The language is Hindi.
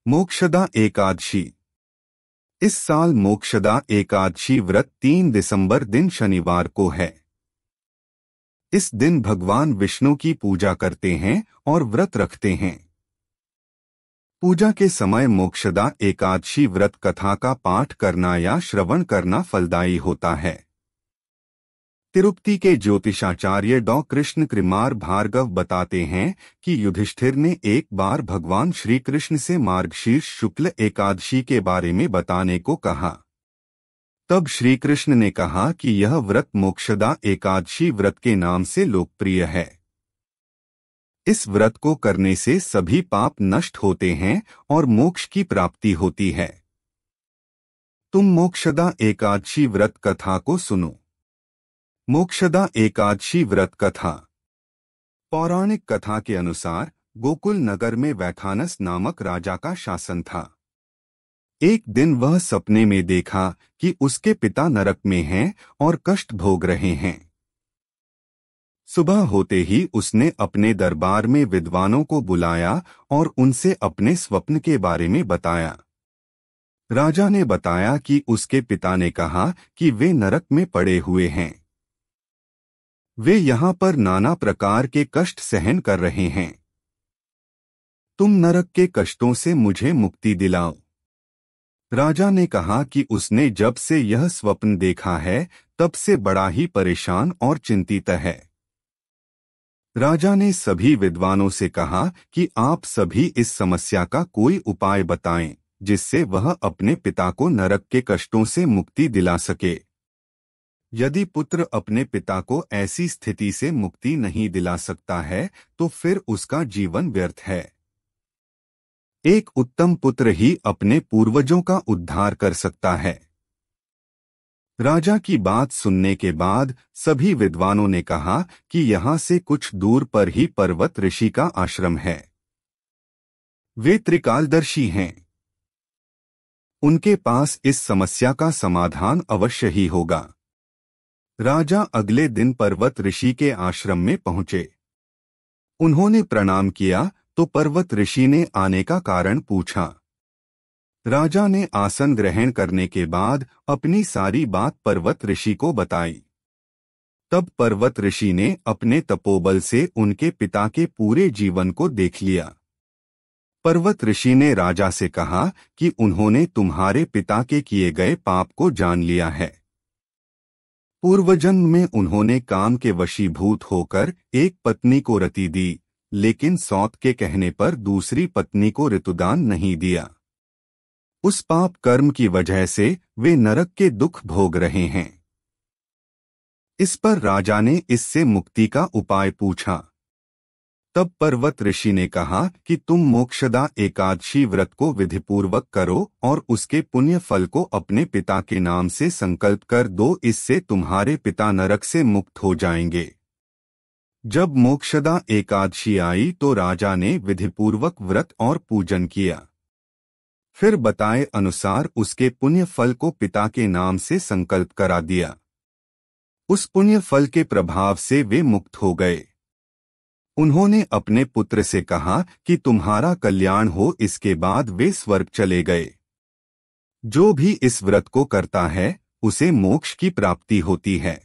मोक्षदा एकादशी। इस साल मोक्षदा एकादशी व्रत 3 दिसंबर दिन शनिवार को है। इस दिन भगवान विष्णु की पूजा करते हैं और व्रत रखते हैं। पूजा के समय मोक्षदा एकादशी व्रत कथा का पाठ करना या श्रवण करना फलदायी होता है। तिरुपति के ज्योतिषाचार्य डॉ कृष्ण कृमार भार्गव बताते हैं कि युधिष्ठिर ने एक बार भगवान श्री कृष्ण से मार्गशीर्ष शुक्ल एकादशी के बारे में बताने को कहा। तब श्री कृष्ण ने कहा कि यह व्रत मोक्षदा एकादशी व्रत के नाम से लोकप्रिय है। इस व्रत को करने से सभी पाप नष्ट होते हैं और मोक्ष की प्राप्ति होती है। तुम मोक्षदा एकादशी व्रत कथा को सुनो। मोक्षदा एकादशी व्रत कथा। पौराणिक कथा के अनुसार गोकुल नगर में वैखानस नामक राजा का शासन था। एक दिन वह सपने में देखा कि उसके पिता नरक में हैं और कष्ट भोग रहे हैं। सुबह होते ही उसने अपने दरबार में विद्वानों को बुलाया और उनसे अपने स्वप्न के बारे में बताया। राजा ने बताया कि उसके पिता ने कहा कि वे नरक में पड़े हुए हैं। वे यहाँ पर नाना प्रकार के कष्ट सहन कर रहे हैं। तुम नरक के कष्टों से मुझे मुक्ति दिलाओ। राजा ने कहा कि उसने जब से यह स्वप्न देखा है तब से बड़ा ही परेशान और चिंतित है। राजा ने सभी विद्वानों से कहा कि आप सभी इस समस्या का कोई उपाय बताएं जिससे वह अपने पिता को नरक के कष्टों से मुक्ति दिला सके। यदि पुत्र अपने पिता को ऐसी स्थिति से मुक्ति नहीं दिला सकता है तो फिर उसका जीवन व्यर्थ है। एक उत्तम पुत्र ही अपने पूर्वजों का उद्धार कर सकता है। राजा की बात सुनने के बाद सभी विद्वानों ने कहा कि यहाँ से कुछ दूर पर ही पर्वत ऋषि का आश्रम है। वे त्रिकालदर्शी हैं। उनके पास इस समस्या का समाधान अवश्य ही होगा। राजा अगले दिन पर्वत ऋषि के आश्रम में पहुंचे। उन्होंने प्रणाम किया तो पर्वत ऋषि ने आने का कारण पूछा। राजा ने आसन ग्रहण करने के बाद अपनी सारी बात पर्वत ऋषि को बताई। तब पर्वत ऋषि ने अपने तपोबल से उनके पिता के पूरे जीवन को देख लिया। पर्वत ऋषि ने राजा से कहा कि उन्होंने तुम्हारे पिता के किए गए पाप को जान लिया है। पूर्वजन्म में उन्होंने काम के वशीभूत होकर एक पत्नी को रति दी, लेकिन सौत के कहने पर दूसरी पत्नी को ऋतुदान नहीं दिया। उस पाप कर्म की वजह से वे नरक के दुख भोग रहे हैं। इस पर राजा ने इससे मुक्ति का उपाय पूछा। तब पर्वत ऋषि ने कहा कि तुम मोक्षदा एकादशी व्रत को विधिपूर्वक करो और उसके पुण्य फल को अपने पिता के नाम से संकल्प कर दो, इससे तुम्हारे पिता नरक से मुक्त हो जाएंगे। जब मोक्षदा एकादशी आई तो राजा ने विधिपूर्वक व्रत और पूजन किया। फिर बताए अनुसार उसके पुण्य फल को पिता के नाम से संकल्प करा दिया। उस पुण्य फल के प्रभाव से वे मुक्त हो गए। उन्होंने अपने पुत्र से कहा कि तुम्हारा कल्याण हो। इसके बाद वे स्वर्ग चले गए। जो भी इस व्रत को करता है उसे मोक्ष की प्राप्ति होती है।